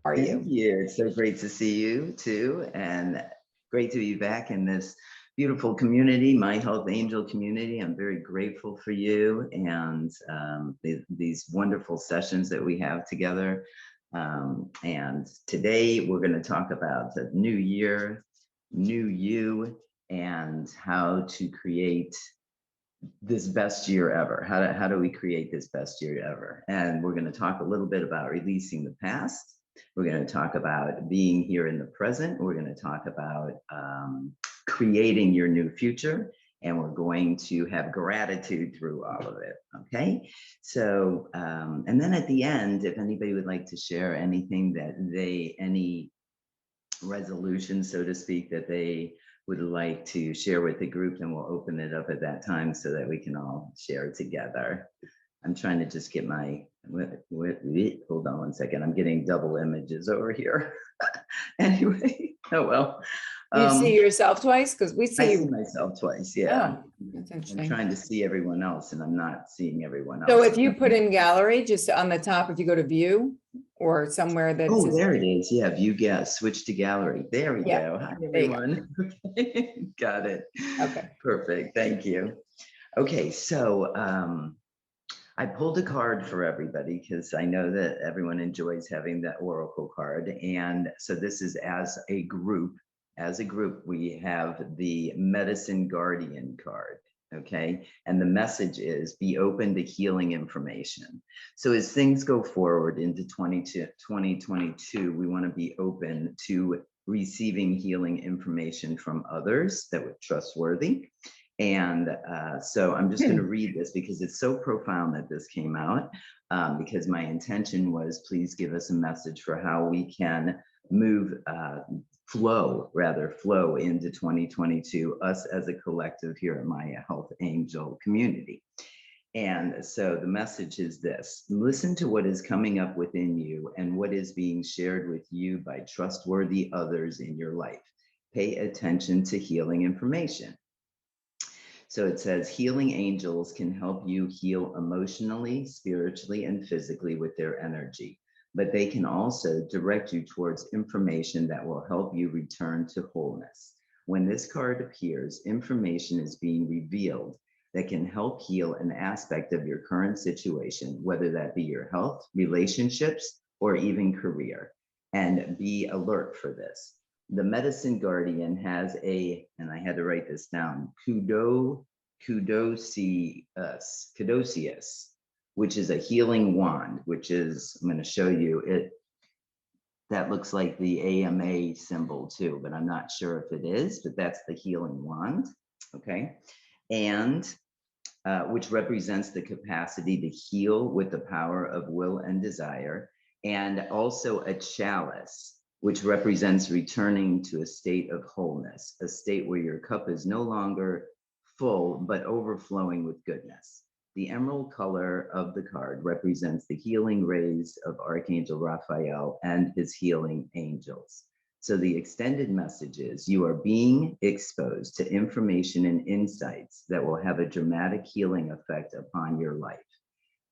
are Thank you? you. It's so great to see you too, and great to be back in this beautiful community, My Health Angel community. I'm very grateful for you and these wonderful sessions that we have together. And today we're going to talk about the new year, new you, and how to create this best year ever. How do we create this best year ever? And we're going to talk a little bit about releasing the past. We're going to talk about being here in the present. We're going to talk about creating your new future. And we're going to have gratitude through all of it. Okay. So, and then at the end, if anybody would like to share anything that any resolution, so to speak, that they would like to share with the group, then we'll open it up at that time so that we can all share together. I'm trying to just get my, hold on one second. I'm getting double images over here. Anyway, oh well. You see yourself twice? Because we see I you. see myself twice, yeah. Oh, that's I'm interesting. trying to see everyone else and I'm not seeing everyone else. So if you put in gallery, just on the top, if you go to view or somewhere that Oh, says, there it is. Yeah, view guest, switch to gallery. There we Yeah, go. Hi, there you go. everyone. Okay, got it. Okay. Perfect. Thank you. Okay, so I pulled a card for everybody because I know that everyone enjoys having that oracle card. And so this is as a group. As a group, we have the Medicine Guardian card. Okay. And the message is be open to healing information. So as things go forward into 2022, we want to be open to receiving healing information from others that were trustworthy. And so I'm just going to read this because it's so profound that this came out, because my intention was please give us a message for how we can move, flow into 2022, us as a collective here at My Health Angel community. And so the message is this: listen to what is coming up within you and what is being shared with you by trustworthy others in your life. Pay attention to healing information. So it says healing angels can help you heal emotionally, spiritually, and physically with their energy, but they can also direct you towards information that will help you return to wholeness. When this card appears, information is being revealed that can help heal an aspect of your current situation, whether that be your health, relationships, or even career. And be alert for this. The Medicine Guardian has and I had to write this down, Caduceus, which is a healing wand, which is, I'm going to show you it. That looks like the AMA symbol too, but I'm not sure if it is, but that's the healing wand. Okay. And which represents the capacity to heal with the power of will and desire, and also a chalice, which represents returning to a state of wholeness, a state where your cup is no longer full, but overflowing with goodness. The emerald color of the card represents the healing rays of Archangel Raphael and his healing angels. So the extended message is you are being exposed to information and insights that will have a dramatic healing effect upon your life.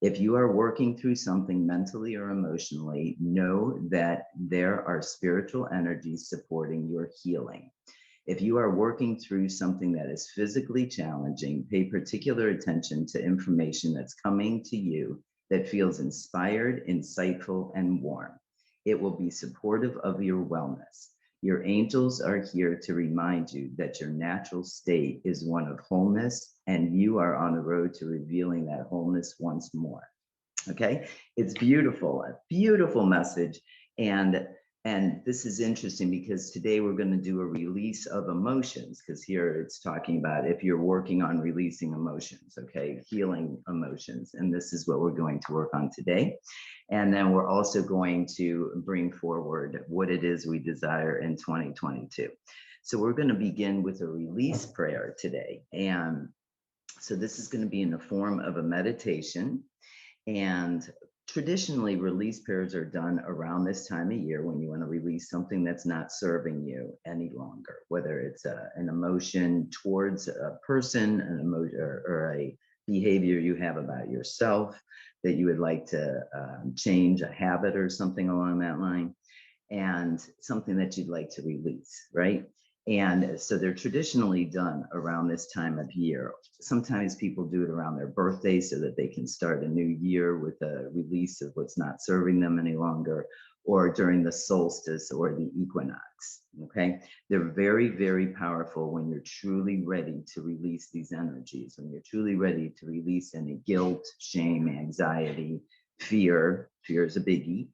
If you are working through something mentally or emotionally, know that there are spiritual energies supporting your healing. If you are working through something that is physically challenging, pay particular attention to information that's coming to you that feels inspired, insightful, and warm. It will be supportive of your wellness. Your angels are here to remind you that your natural state is one of wholeness, and you are on the road to revealing that wholeness once more. Okay, it's beautiful, a beautiful message. And this is interesting because today we're going to do a release of emotions, because here it's talking about if you're working on releasing emotions, okay, healing emotions. And this is what we're going to work on today. And then we're also going to bring forward what it is we desire in 2022. So we're going to begin with a release prayer today. And so this is going to be in the form of a meditation. And traditionally, release prayers are done around this time of year when you want to release something that's not serving you any longer, whether it's an emotion towards a person, an emotion or a behavior you have about yourself that you would like to change, a habit or something along that line, and something that you'd like to release, right? And so they're traditionally done around this time of year. Sometimes people do it around their birthday so that they can start a new year with a release of what's not serving them any longer, or during the solstice or the equinox. Okay. They're very, very powerful when you're truly ready to release these energies, when you're truly ready to release any guilt, shame, anxiety, fear. Fear is a biggie.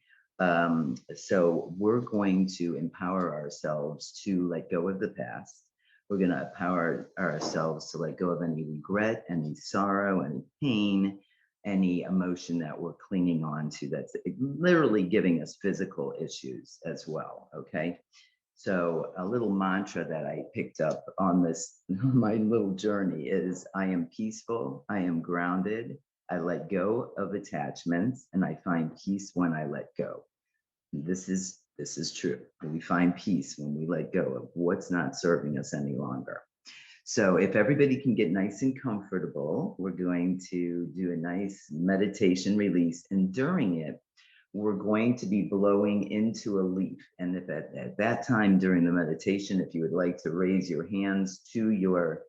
So we're going to empower ourselves to let go of the past. We're going to empower ourselves to let go of any regret, any sorrow, any pain, any emotion that we're clinging on to that's literally giving us physical issues as well. Okay. So a little mantra that I picked up on this, my little journey is I am peaceful, I am grounded, I let go of attachments, and I find peace when I let go. This is true. We find peace when we let go of what's not serving us any longer. So if everybody can get nice and comfortable, we're going to do a nice meditation release. And during it, we're going to be blowing into a leaf. And if at that time during the meditation, if you would like to raise your hands to your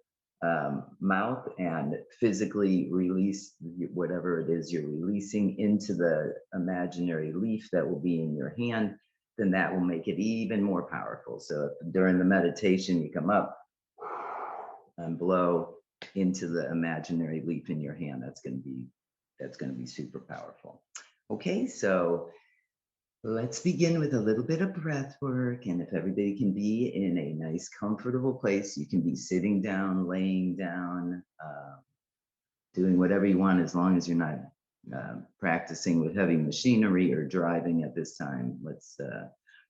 mouth and physically release whatever it is you're releasing into the imaginary leaf that will be in your hand, then that will make it even more powerful. So if during the meditation you come up and blow into the imaginary leaf in your hand, that's going to be super powerful. Okay, so let's begin with a little bit of breath work. And if everybody can be in a nice, comfortable place, you can be sitting down, laying down, doing whatever you want, as long as you're not practicing with heavy machinery or driving at this time. Let's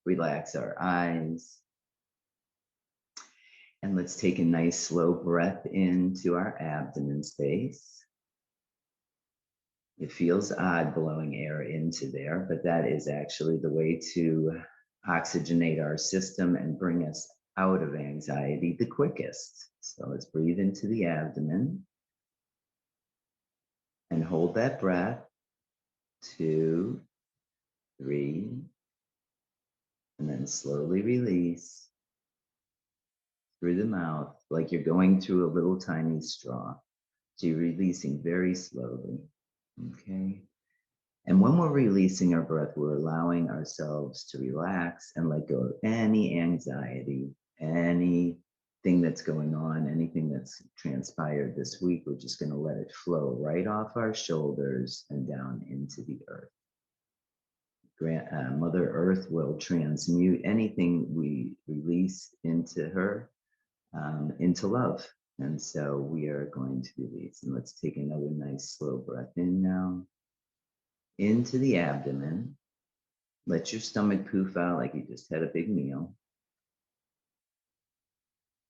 relax our eyes. And let's take a nice, slow breath into our abdomen space. It feels odd blowing air into there, but that is actually the way to oxygenate our system and bring us out of anxiety the quickest. So let's breathe into the abdomen and hold that breath. 2, 3, and then slowly release through the mouth like you're going through a little tiny straw. So you're releasing very slowly. Okay. And when we're releasing our breath, we're allowing ourselves to relax and let go of any anxiety, anything that's going on, anything that's transpired this week. We're just going to let it flow right off our shoulders and down into the earth. Mother Earth will transmute anything we release into her, into love. And so we are going to release. And let's take another nice slow breath in now. Into the abdomen. Let your stomach poof out like you just had a big meal.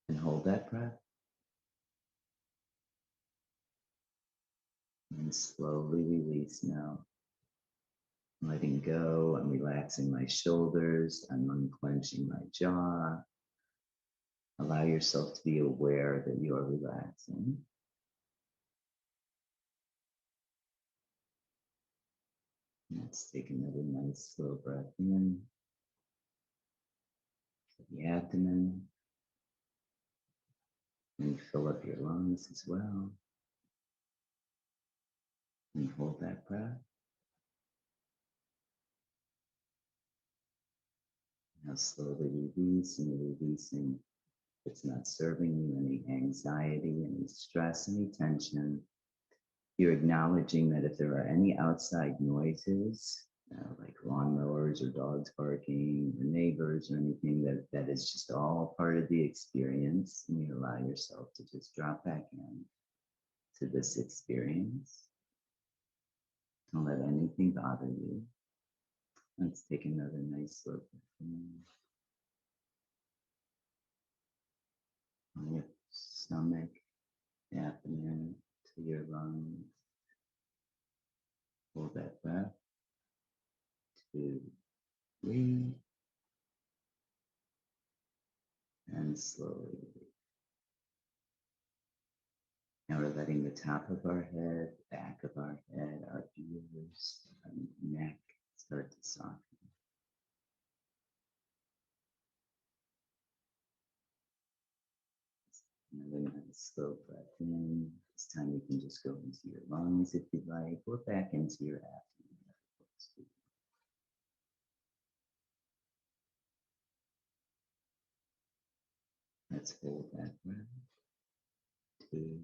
And hold that breath. And slowly release now. Letting go, I'm relaxing my shoulders, I'm unclenching my jaw. Allow yourself to be aware that you are relaxing. Let's take another nice slow breath in. The abdomen. And fill up your lungs as well. And hold that breath. Now slowly release, and you're releasing it's not serving you, any anxiety, any stress, any tension. You're acknowledging that if there are any outside noises, like lawnmowers or dogs barking or neighbors or anything, that is just all part of the experience. And you allow yourself to just drop back in to this experience. Don't let anything bother you. Let's take another nice slow breath in. On your stomach, abdomen, to your lungs. Hold that breath. 2, 3, and slowly release. Now we're letting the top of our head, back of our head, our ears, our neck start to soften. Another nice slow breath in. This time you can just go into your lungs if you like, or back into your abdomen. Let's hold that breath. 2,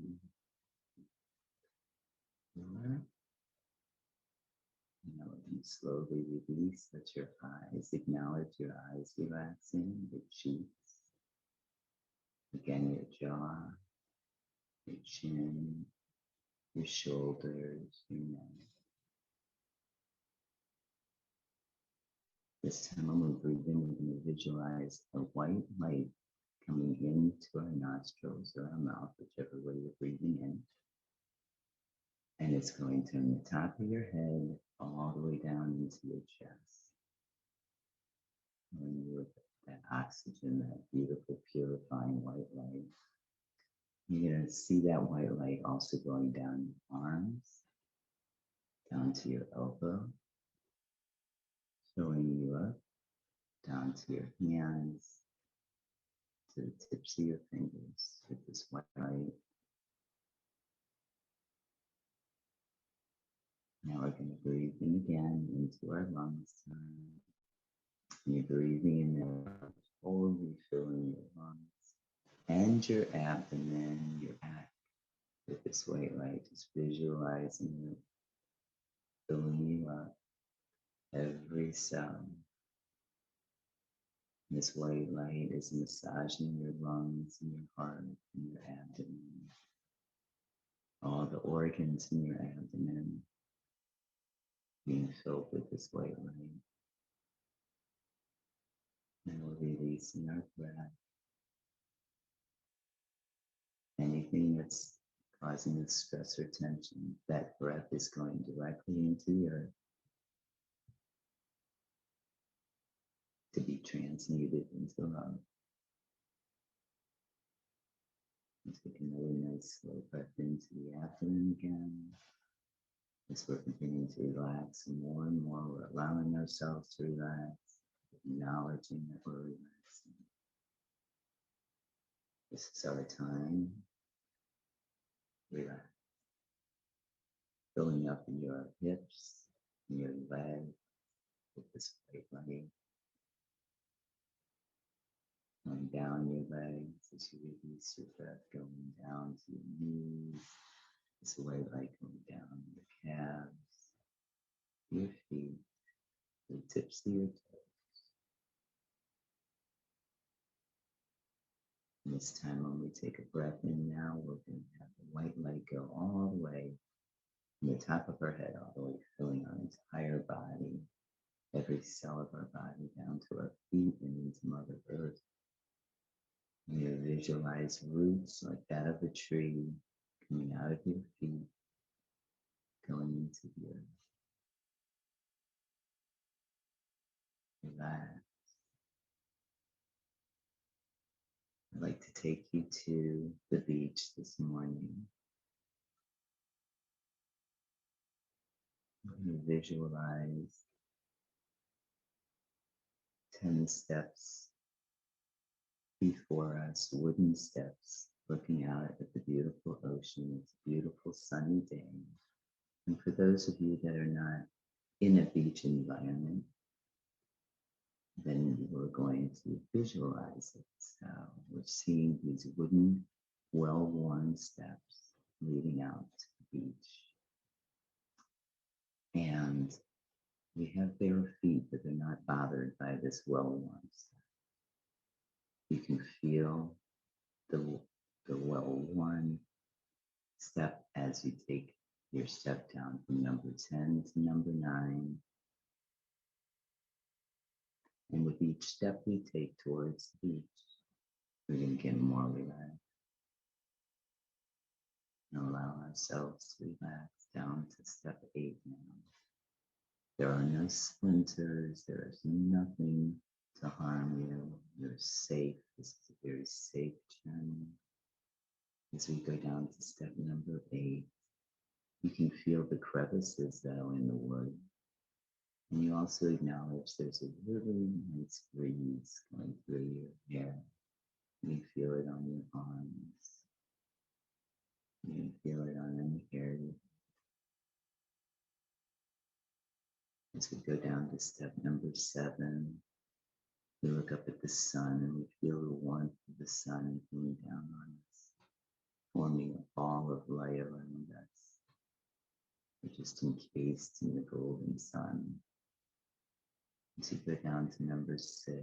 4. Now we can slowly release. Let your eyes acknowledge your eyes relaxing, your cheeks. Again, your jaw, your chin, your shoulders, your neck. This time I'm going to breathe in. We're going to visualize a white light coming into our nostrils or our mouth, whichever way you're breathing in. And it's going from the top of your head all the way down into your chest. And with that oxygen, that beautiful, purifying white light, you're going to see that white light also going down your arms, down to your elbow, showing you up, down to your hands, to the tips of your fingers with this white light. Now we're going to breathe in again into our lungs. You're breathing in there, fully filling your lungs and your abdomen, your back with this white light, just visualizing it, filling you up, every cell. This white light is massaging your lungs and your heart and your abdomen, all the organs in your abdomen being filled with this white light. And we're releasing our breath. Anything that's causing the stress or tension, that breath is going directly into the earth to be transmuted into love. And take another nice slow breath into the abdomen again. As we're continuing to relax more and more, we're allowing ourselves to relax, acknowledging that we're relaxing. This is our time. Relax. Filling up in your hips, in your legs with this white light. Going down your legs as you release your breath, going down to your knees. This white light going down your calves, your feet, the tips of your toes. And this time when we take a breath in now, we're going to have the white light go all the way from the top of our head, all the way filling our entire body, every cell of our body, down to our feet and into Mother Earth. And you visualize roots like that of a tree coming out of your feet, going into the earth. Relax. I'd like to take you to the beach this morning. You visualize 10 steps before us, wooden steps, looking out at the beautiful ocean. It's a beautiful sunny day. And for those of you that are not in a beach environment, then we're going to visualize it. So we're seeing these wooden, well-worn steps leading out to the beach. And we have bare feet, but they're not bothered by this well-worn step. You can feel the well-worn step as you take your step down from number 10 to number 9. And with each step we take towards the beach, we're going to get more relaxed and allow ourselves to relax down to step 8 now. There are no splinters, there is nothing to harm you. You're safe. This is a very safe journey. As we go down to step number 8, you can feel the crevices though in the wood. And you also acknowledge there's a really nice breeze going through your hair. You can feel it on your arms. You can feel it on any hair. As we go down to step number 7, we look up at the sun and we feel the warmth of the sun coming down on us, forming a ball of light around us. We're just encased in the golden sun. As you go down to number 6,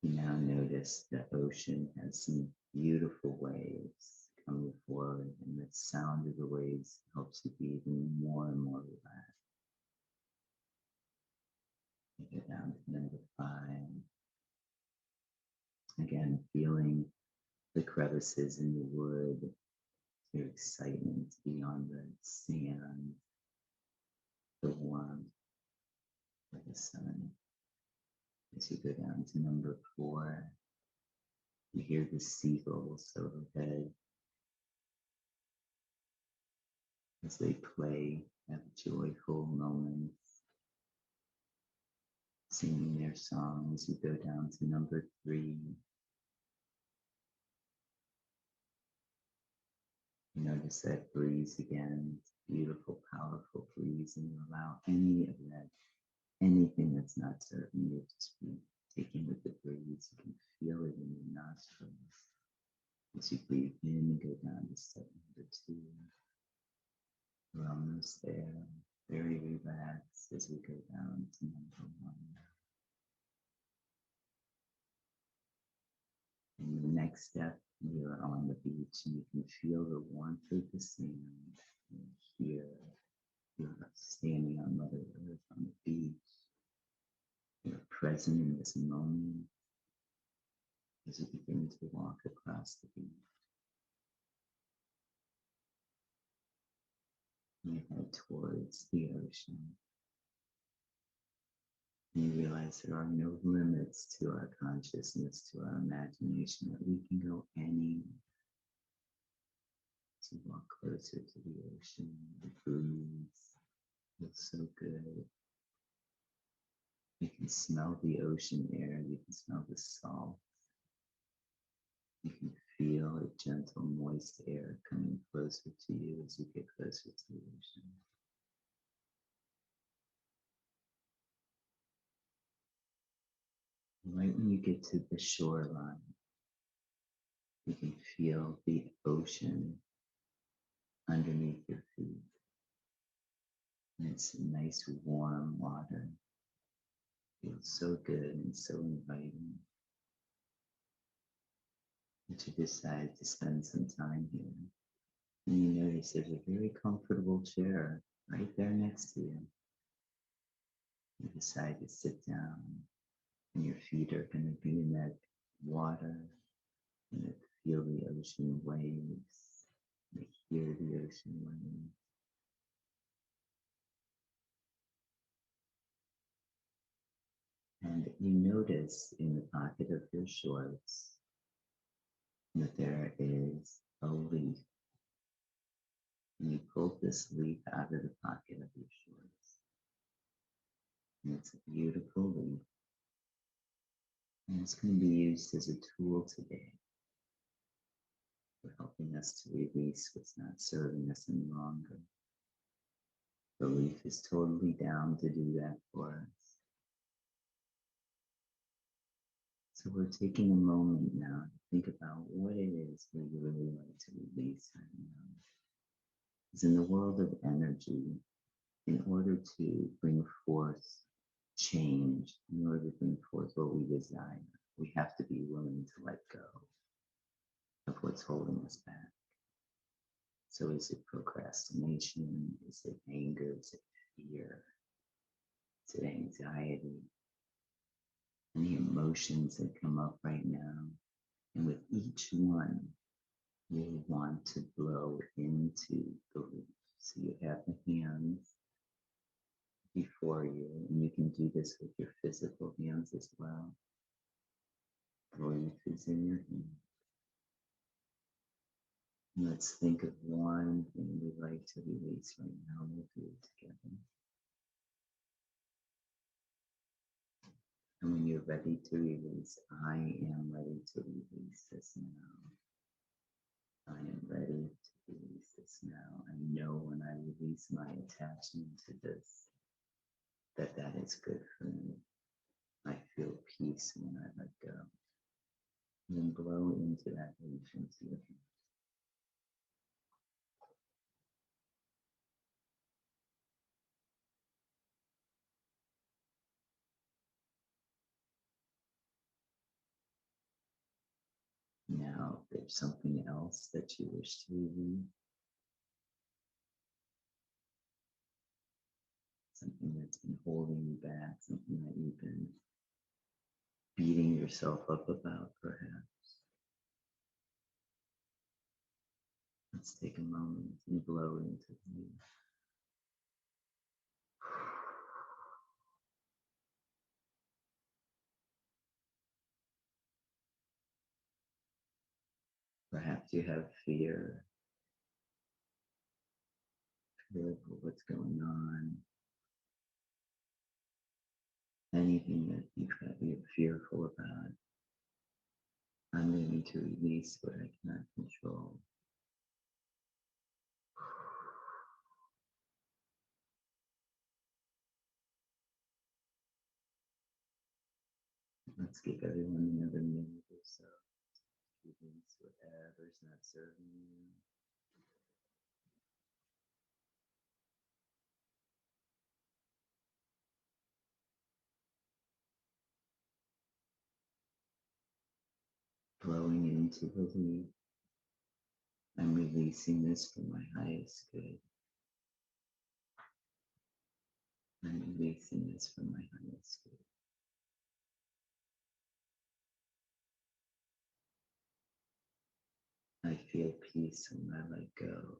you now notice the ocean has some beautiful waves coming forward, and the sound of the waves helps you be even more and more relaxed. You go down to number 5. Again, feeling the crevices in the wood, your excitement to be on the sand, the warmth of the sun. As you go down to number 4, you hear the seagulls overhead as they play, have joyful moments, singing their songs. You go down to number 3. You notice that breeze again. It's a beautiful, powerful breeze, and you allow any of that, anything that's not serving you, just be taken with the breeze. You can feel it in your nostrils. As you breathe in and go down to step number 2. We're almost there. Very relaxed as we go down to number 1. And the next step, you're on the beach and you can feel the warmth of the sand. And here, you're standing on Mother Earth on the beach. You're present in this moment as you begin to walk across the beach. You head towards the ocean. And you realize there are no limits to our consciousness, to our imagination, that we can go anywhere. To walk closer to the ocean, the breeze feels so good. You can smell the ocean air, you can smell the salt. You can feel a gentle, moist air coming closer to you as you get closer to the ocean. Right when you get to the shoreline, you can feel the ocean underneath your feet. And it's nice, warm water. Feels so good and so inviting. But you decide to spend some time here. And you notice there's a very comfortable chair right there next to you. You decide to sit down, and your feet are going to be in that water, and you feel the ocean waves. You hear the ocean waves. And you notice in the pocket of your shorts that there is a leaf. And you pull this leaf out of the pocket of your shorts. And it's a beautiful leaf. And it's going to be used as a tool today for helping us to release what's not serving us any longer. The leaf is totally down to do that for us. So we're taking a moment now to think about what it is we really like to release right now. Because in the world of energy, in order to bring forth change, in order to bring forth what we desire, we have to be willing to let go of what's holding us back. So is it procrastination? Is it anger? Is it fear? Is it anxiety? Any emotions that come up right now? And with each one, you want to blow into the leaf. So you have the hands before you, and you can do this with your physical hands as well. The leaf is in your hand. Let's think of one thing we'd like to release right now. We'll do it together. And when you're ready to release, I am ready to release this now. I am ready to release this now. I know when I release my attachment to this, that is good for me. I feel peace when I let go. And then blow into that agency of me. Now, if there's something else that you wish to release, something that's been holding you back, something that you've been beating yourself up about, perhaps. Let's take a moment and blow into the perhaps you have fear of what's going on, anything that you're fearful about. I'm ready to release what I cannot control. Let's give everyone another minute or so to release whatever's not serving you. Flowing into relief. I'm releasing this for my highest good. I'm releasing this for my highest good. I feel peace when I let go.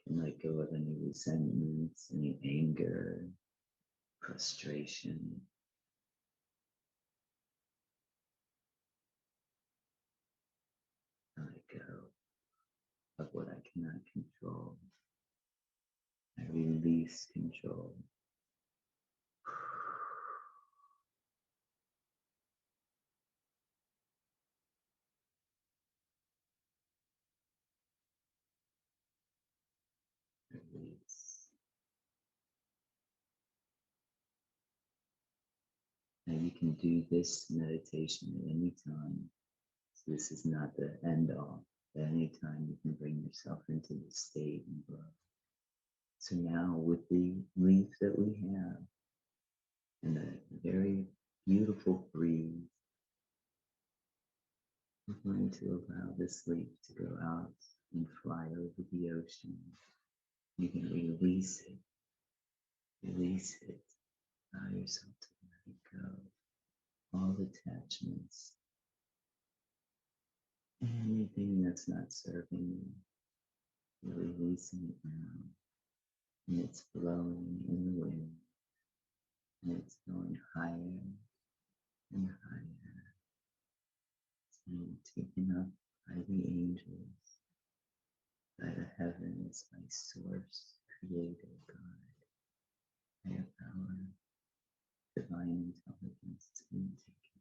Can let go of any resentments, any anger, frustration. I let go of what I cannot control. I release control. Release. Now you can do this meditation at any time. So this is not the end all. At any time you can bring yourself into the state and grow. So now with the leaf that we have and a very beautiful breeze, we're going to allow this leaf to go out and fly over the ocean. You can release it. Release it. Allow yourself to let it go. All attachments. Anything that's not serving you, you're releasing it now. And it's blowing in the wind. And it's going higher and higher. It's being taken up by the angels, by the heavens, by Source, Creator, God, higher power, divine intelligence. It's being taken.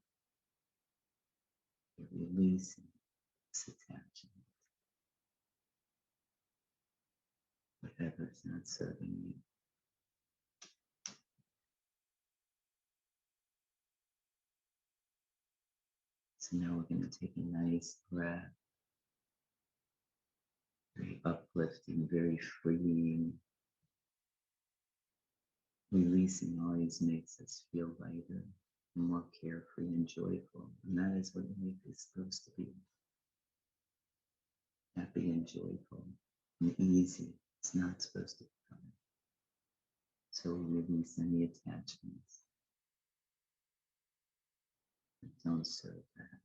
You're releasing this attachment. Whatever is not serving you. So now we're going to take a nice breath, very uplifting, very freeing. Releasing always makes us feel lighter, more carefree and joyful. And that is what life is supposed to be. Happy and joyful and easy. It's not supposed to be hard. So we release any attachments that don't serve that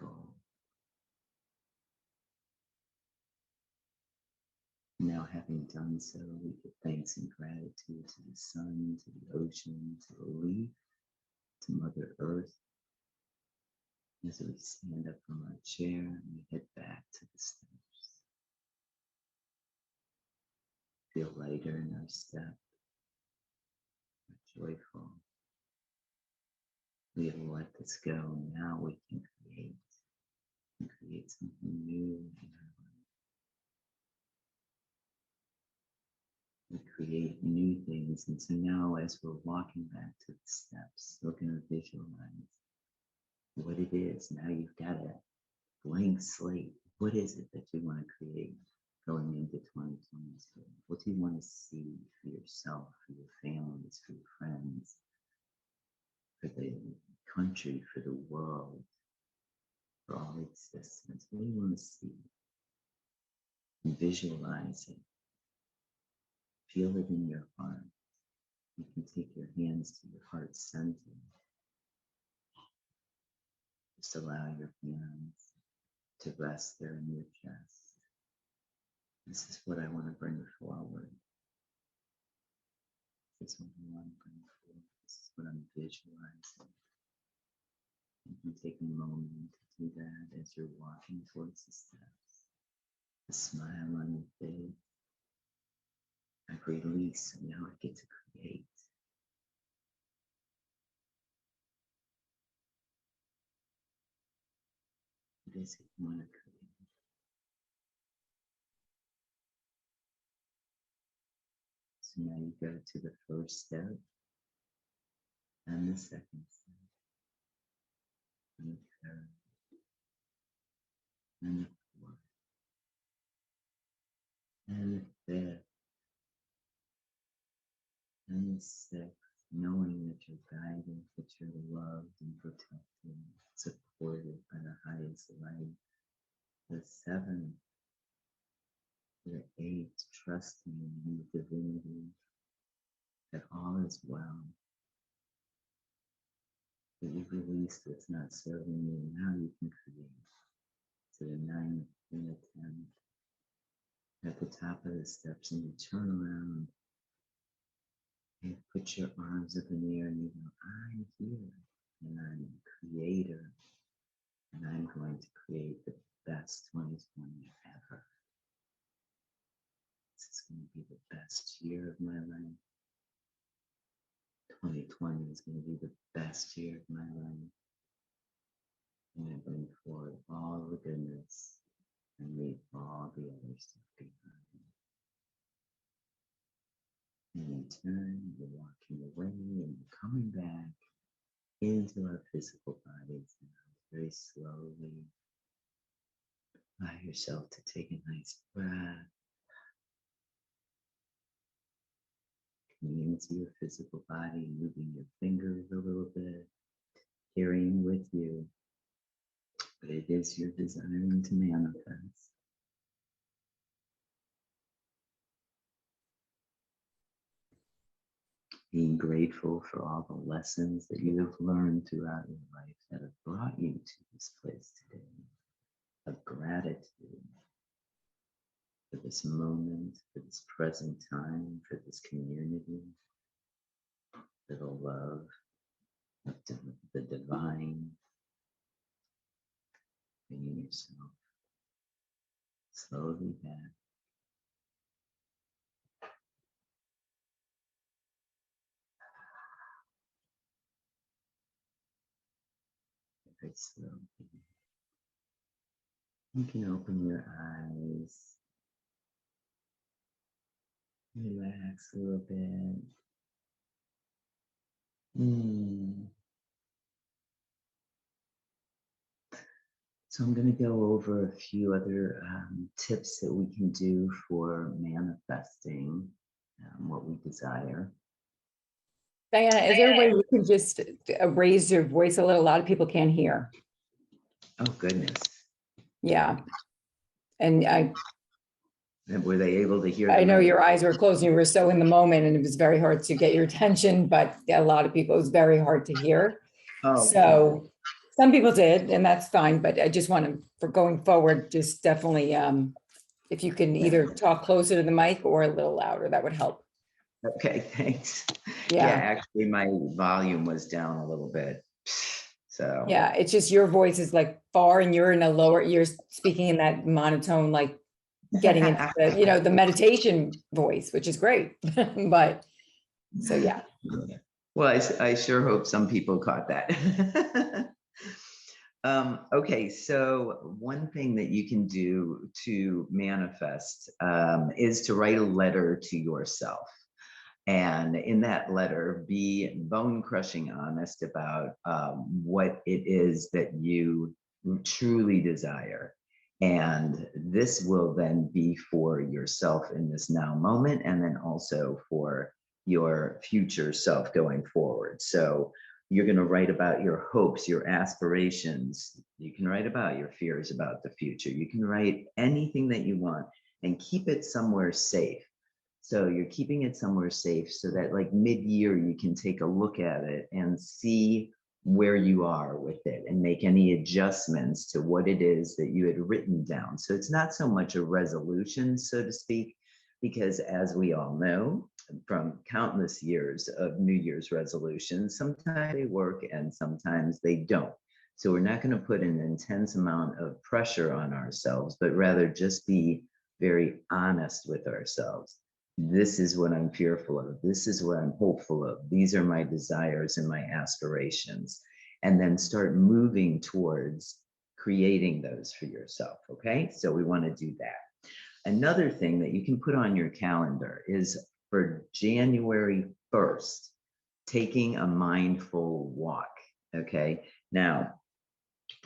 goal. Now, having done so, we give thanks and gratitude to the sun, to the ocean, to the leaf, to Mother Earth. As we stand up from our chair and we head back to the steps, feel lighter in our step, more joyful. We have let this go. Now we can create something new in our life. We create new things. And so now as we're walking back to the steps, we're going to visualize what it is. Now you've got a blank slate. What is it that you want to create going into 2022? What do you want to see for yourself, for your families, for your friends, for the country, for the world, for all existence? What do you want to see? And visualize it. Feel it in your heart. You can take your hands to your heart center. Just allow your hands to rest there in your chest. This is what I want to bring forward. This is what I want to bring forward. This is what I'm visualizing. You can take a moment to do that as you're walking towards the steps. A smile on your face. I release, and now I get to create. What is it you want to create? So now you go to the first step, and the second step, and the third, and the fourth, and the fifth, and the sixth, knowing that you're guided, that you're loved and protected, supported by the highest light. The seventh, the eighth, trusting in the divinity, that all is well, that you've released what's not serving you. Now you can create. To the ninth and the 10th, at the top of the steps, and you turn around and put your arms up in the air and you go, I'm here and I'm a creator and I'm going to create the best 2020 ever. This is going to be the best year of my life. 2020 is going to be the best year of my life. And I bring forward all the goodness and leave all the other stuff behind. And in turn, you're walking away and you're coming back into our physical bodies now, very slowly. Allow yourself to take a nice breath. Coming into your physical body, moving your fingers a little bit, carrying with you what it is you're desiring to manifest. Being grateful for all the lessons that you have learned throughout your life that have brought you to this place today. Of gratitude for this moment, for this present time, for this community, for the love of the divine, bringing yourself slowly back. Very slowly. You can open your eyes, relax a little bit. So I'm going to go over a few other tips that we can do for manifesting what we desire. Diana, is there a way you can just raise your voice a little? A lot of people can't hear. Oh, goodness. Yeah. And Were they able to hear? I know your eyes were closed and you were so in the moment and it was very hard to get your attention, but a lot of people, it was very hard to hear. Oh, so some people did, and that's fine, but I just want to, for going forward, just definitely If you can either talk closer to the mic or a little louder, that would help. Okay, thanks. Yeah, Yeah. actually, my volume was down a little bit. So, Yeah. It's just your voice is like far and you're in a lower, you're speaking in that monotone, like getting into the, the meditation voice, which is great. But so, yeah. well, I sure hope some people caught that. Okay, so one thing that you can do to manifest is to write a letter to yourself. And in that letter, be bone crushing honest about what it is that you truly desire. And this will then be for yourself in this now moment, and then also for your future self going forward. So you're going to write about your hopes, your aspirations. You can write about your fears about the future. You can write anything that you want and keep it somewhere safe. So you're keeping it somewhere safe so that like mid-year, you can take a look at it and see where you are with it and make any adjustments to what it is that you had written down. So it's not so much a resolution, so to speak, because as we all know from countless years of New Year's resolutions, sometimes they work and sometimes they don't. So we're not going to put an intense amount of pressure on ourselves, but rather just be very honest with ourselves. This is what I'm fearful of. This is what I'm hopeful of. These are my desires and my aspirations. And then start moving towards creating those for yourself. Okay. So we want to do that. Another thing that you can put on your calendar is for January 1st, taking a mindful walk. Okay. Now,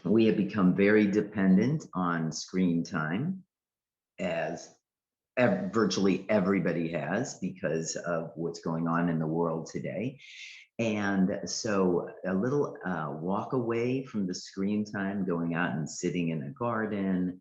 we have become very dependent on screen time, as virtually everybody has, because of what's going on in the world today. And so a little walk away from the screen time, going out and sitting in a garden,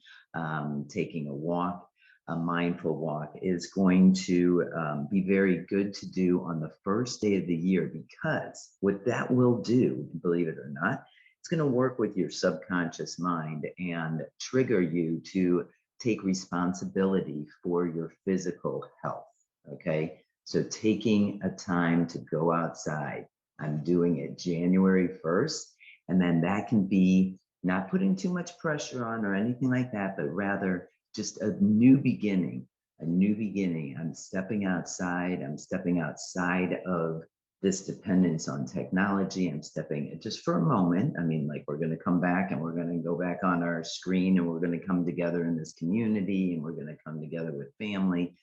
taking a walk, a mindful walk, is going to be very good to do on the first day of the year, because what that will do, believe it or not, it's going to work with your subconscious mind and trigger you to take responsibility for your physical health. Okay. So taking a time to go outside, I'm doing it January 1st. And then that can be not putting too much pressure on or anything like that, but rather just a new beginning, a new beginning. I'm stepping outside. I'm stepping outside of this dependence on technology. I'm stepping just for a moment. I mean, like, we're going to come back and we're going to go back on our screen and we're going to come together in this community and we're going to come together with family.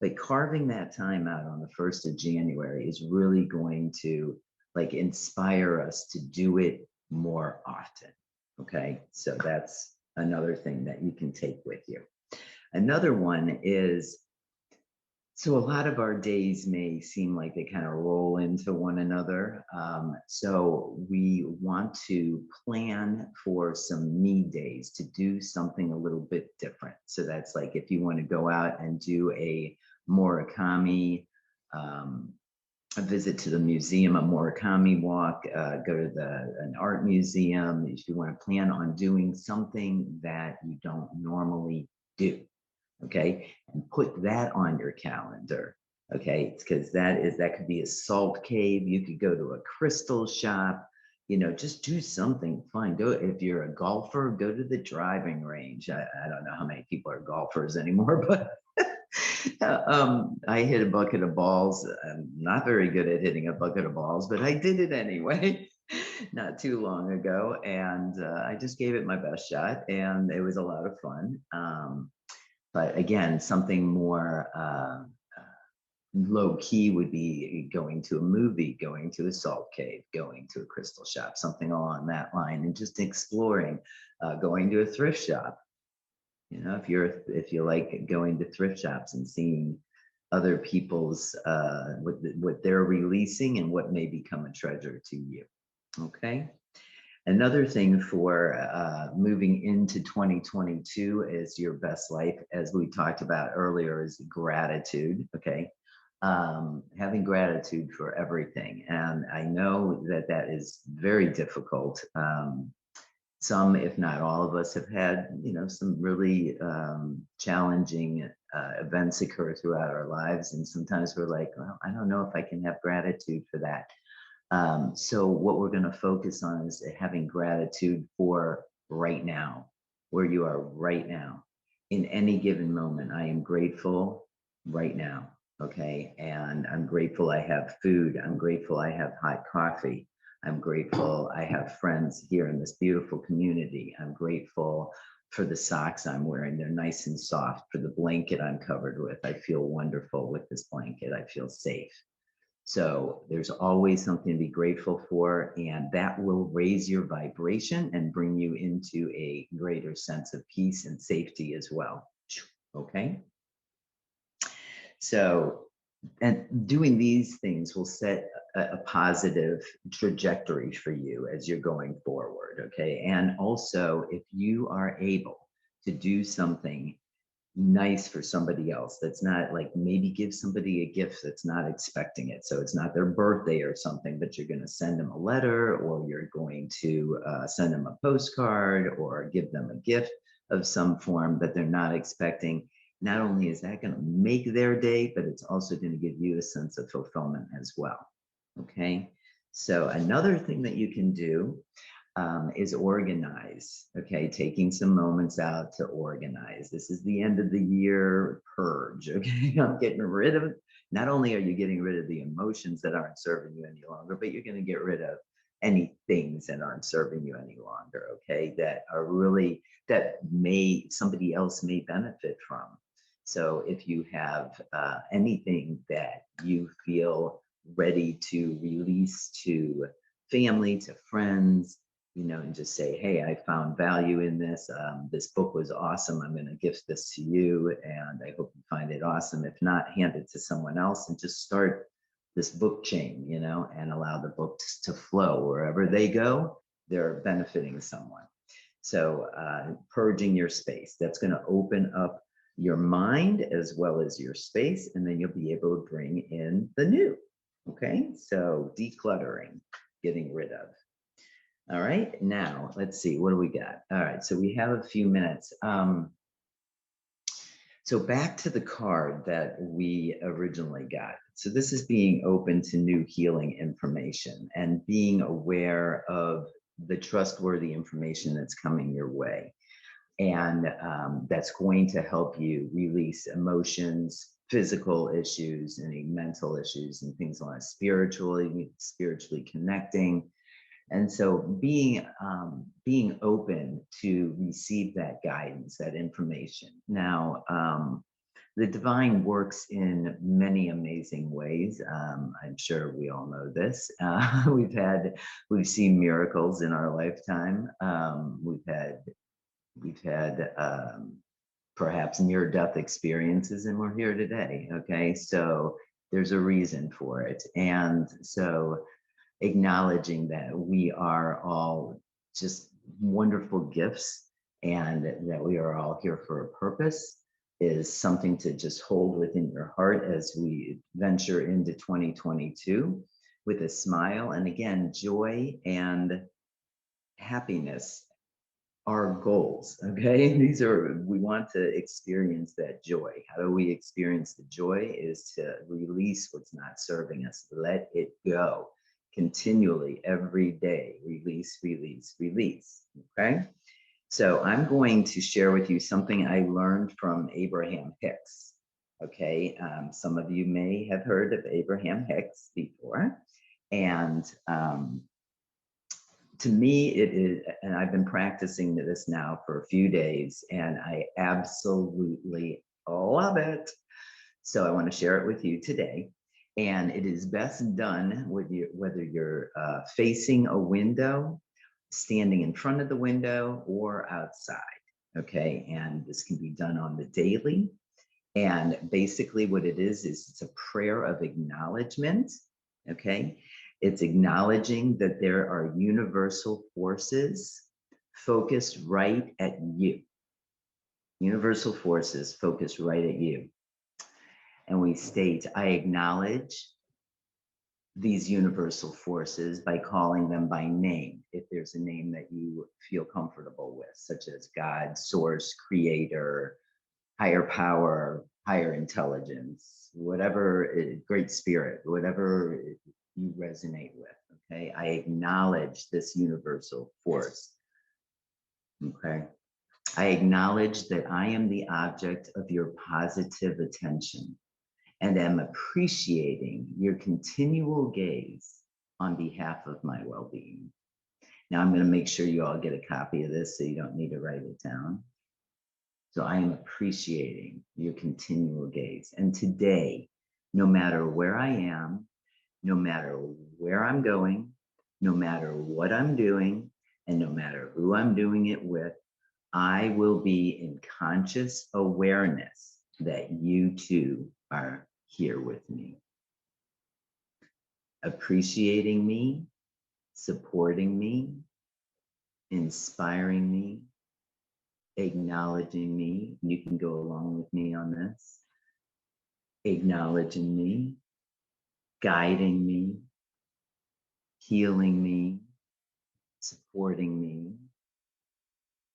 But carving that time out on the 1st of January is really going to like inspire us to do it more often. Okay. So that's another thing that you can take with you. Another one is, so a lot of our days may seem like they kind of roll into one another. So we want to plan for some me days to do something a little bit different. So that's like if you want to go out and do a Murakami, a visit to the museum, a Murakami walk, go to an art museum. If you want to plan on doing something that you don't normally do. Okay, and put that on your calendar. Okay, because that could be a salt cave. You could go to a crystal shop. Just do something fun. Go, if you're a golfer, go to the driving range. I don't know how many people are golfers anymore, but I hit a bucket of balls. I'm not very good at hitting a bucket of balls, but I did it anyway. Not too long ago, and I just gave it my best shot, and it was a lot of fun. But again, something more low key would be going to a movie, going to a salt cave, going to a crystal shop, something along that line, and just exploring, going to a thrift shop. If you like going to thrift shops and seeing other people's what they're releasing and what may become a treasure to you. Okay. Another thing for moving into 2022 is your best life, as we talked about earlier, is gratitude. Okay. Having gratitude for everything. And I know that is very difficult some, if not all of us, have had, some really challenging events occur throughout our lives. And sometimes we're like, well, I don't know if I can have gratitude for that. So what we're going to focus on is having gratitude for right now, where you are right now. In any given moment, I am grateful right now. Okay. And I'm grateful I have food. I'm grateful I have hot coffee. I'm grateful I have friends here in this beautiful community. I'm grateful for the socks I'm wearing. They're nice and soft. For the blanket I'm covered with. I feel wonderful with this blanket. I feel safe. So there's always something to be grateful for, and that will raise your vibration and bring you into a greater sense of peace and safety as well. Okay. So, and doing these things will set a positive trajectory for you as you're going forward. Okay. And also, if you are able to do something nice for somebody else, that's not like, maybe give somebody a gift that's not expecting it, so it's not their birthday or something, but you're going to send them a letter, or you're going to send them a postcard, or give them a gift of some form that they're not expecting. Not only is that going to make their day, but it's also going to give you a sense of fulfillment as well. Okay, so another thing that you can do is organize. Okay, taking some moments out to organize. This is the end of the year purge. Okay, I'm getting rid of, not only are you getting rid of the emotions that aren't serving you any longer, but you're going to get rid of any things that aren't serving you any longer. Okay, that are really, that somebody else may benefit from. So if you have anything that you feel ready to release to family, to friends, and just say, hey, I found value in this. This book was awesome. I'm going to gift this to you, and I hope you find it awesome. If not, hand it to someone else and just start this book chain, and allow the books to flow wherever they go. They're benefiting someone. So purging your space, that's going to open up your mind as well as your space, and then you'll be able to bring in the new. Okay, so decluttering, getting rid of. All right, now let's see, what do we got? All right, so we have a few minutes. So back to the card that we originally got. So this is being open to new healing information and being aware of the trustworthy information that's coming your way. And that's going to help you release emotions, physical issues, any mental issues, and things like spiritually connecting. And so being open to receive that guidance, that information. Now, the divine works in many amazing ways. I'm sure we all know this. We've seen miracles in our lifetime. We've had perhaps near-death experiences, and we're here today. Okay, so there's a reason for it, and so acknowledging that we are all just wonderful gifts and that we are all here for a purpose is something to just hold within your heart as we venture into 2022 with a smile. And again, joy and happiness are goals. Okay, we want to experience that joy. How do we experience the joy? Is to release what's not serving us, let it go continually every day. Release, release, release. Okay, so I'm going to share with you something I learned from Abraham Hicks. Okay, some of you may have heard of Abraham Hicks before, and to me, it is, and I've been practicing this now for a few days, and I absolutely love it. So I want to share it with you today. And it is best done with you, whether you're facing a window, standing in front of the window, or outside. Okay, and this can be done on the daily. And basically, what it is it's a prayer of acknowledgement. Okay, it's acknowledging that there are universal forces focused right at you. Universal forces focused right at you. And we state, I acknowledge these universal forces by calling them by name. if there's a name that you feel comfortable with, such as God, source, creator, higher power, higher intelligence, whatever, great spirit, whatever you resonate with. Okay, I acknowledge this universal force. Okay, I acknowledge that I am the object of your positive attention and am appreciating your continual gaze on behalf of my well-being. Now I'm going to make sure you all get a copy of this so you don't need to write it down. So I am appreciating your continual gaze. And today, no matter where I am, no matter where I'm going, no matter what I'm doing, and no matter who I'm doing it with, I will be in conscious awareness that you too are here with me, appreciating me, supporting me, inspiring me, acknowledging me. You can go along with me on this. Acknowledging me, guiding me, healing me, supporting me,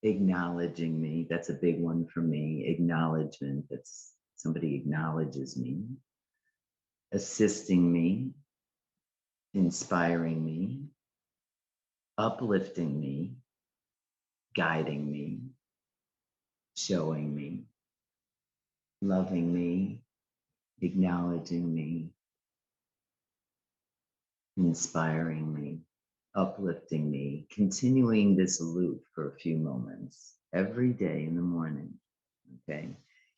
acknowledging me. That's a big one for me. Acknowledgement, that's somebody acknowledges me, assisting me, inspiring me, uplifting me, guiding me, showing me, loving me, acknowledging me, inspiring me, uplifting me, continuing this loop for a few moments every day in the morning. Okay,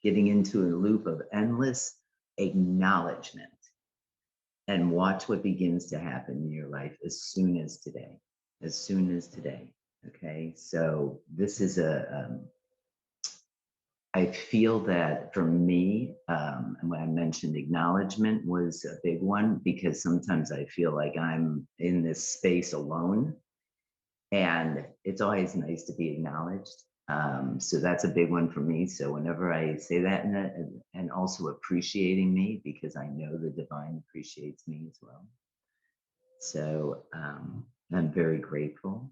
getting into a loop of endless acknowledgement, and watch what begins to happen in your life as soon as today. As soon as today. Okay, so this is I feel that for me, and when I mentioned acknowledgement was a big one, because sometimes I feel like I'm in this space alone, and it's always nice to be acknowledged. So that's a big one for me. So whenever I say that, and also appreciating me, because I know the divine appreciates me as well. So I'm very grateful.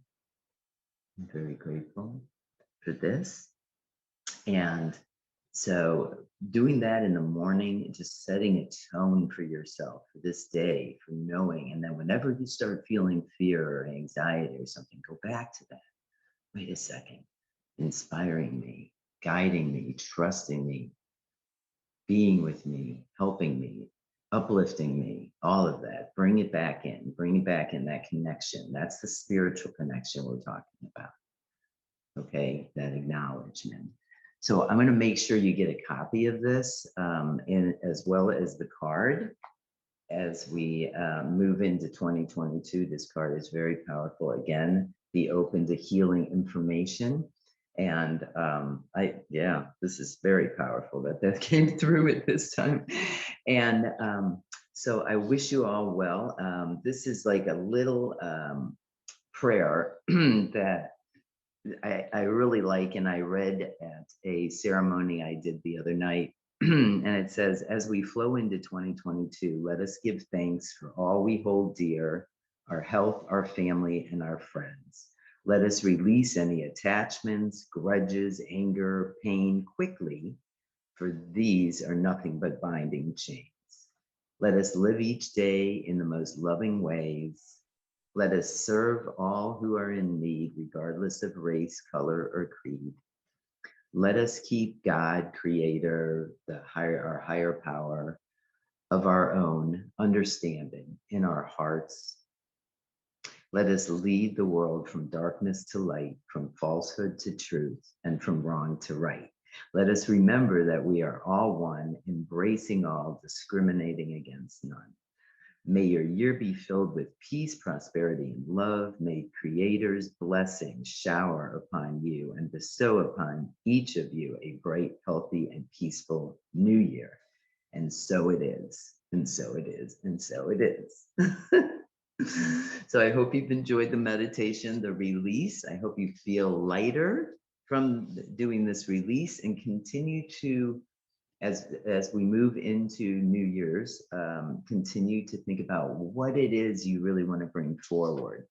I'm very grateful for this. And so doing that in the morning, just setting a tone for yourself for this day, for knowing, and then whenever you start feeling fear or anxiety or something, go back to that. Wait a second, inspiring me, guiding me, trusting me, being with me, helping me, uplifting me, all of that. Bring it back in, that connection. That's the spiritual connection we're talking about. Okay, that acknowledgement. So I'm going to make sure you get a copy of this, and as well as the card. As we move into 2022, this card is very powerful. Again, be open to healing information. And this is very powerful that came through at this time. And so I wish you all well. This is like a little prayer that I really like, and I read at a ceremony I did the other night. And it says, as we flow into 2022, let us give thanks for all we hold dear, our health, our family, and our friends. Let us release any attachments, grudges, anger, pain quickly, for these are nothing but binding chains. Let us live each day in the most loving ways. Let us serve all who are in need, regardless of race, color, or creed. Let us keep God, Creator, our higher power of our own understanding in our hearts. Let us lead the world from darkness to light, from falsehood to truth, and from wrong to right. Let us remember that we are all one, embracing all, discriminating against none. May your year be filled with peace, prosperity, and love. May Creator's blessings shower upon you and bestow upon each of you a bright, healthy, and peaceful new year. And so it is, and so it is, and so it is. So I hope you've enjoyed the meditation, the release. I hope you feel lighter from doing this release, and continue to, as we move into New Year's, continue to think about what it is you really want to bring forward.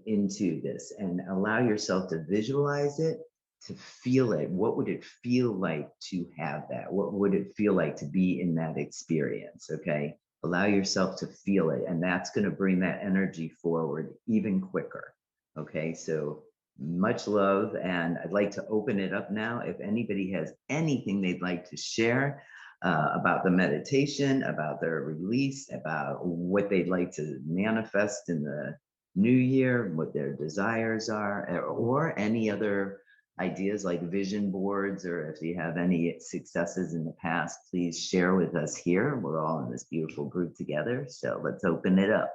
into this, and allow yourself to visualize it, to feel it. What would it feel like to have that? What would it feel like to be in that experience? Okay. Allow yourself to feel it, and that's going to bring that energy forward even quicker. Okay. So much love. And I'd like to open it up now. If anybody has anything they'd like to share about the meditation, about their release, about what they'd like to manifest in the new year, what their desires are, or any other ideas like vision boards, or if you have any successes in the past, please share with us here. We're all in this beautiful group together. So let's open it up.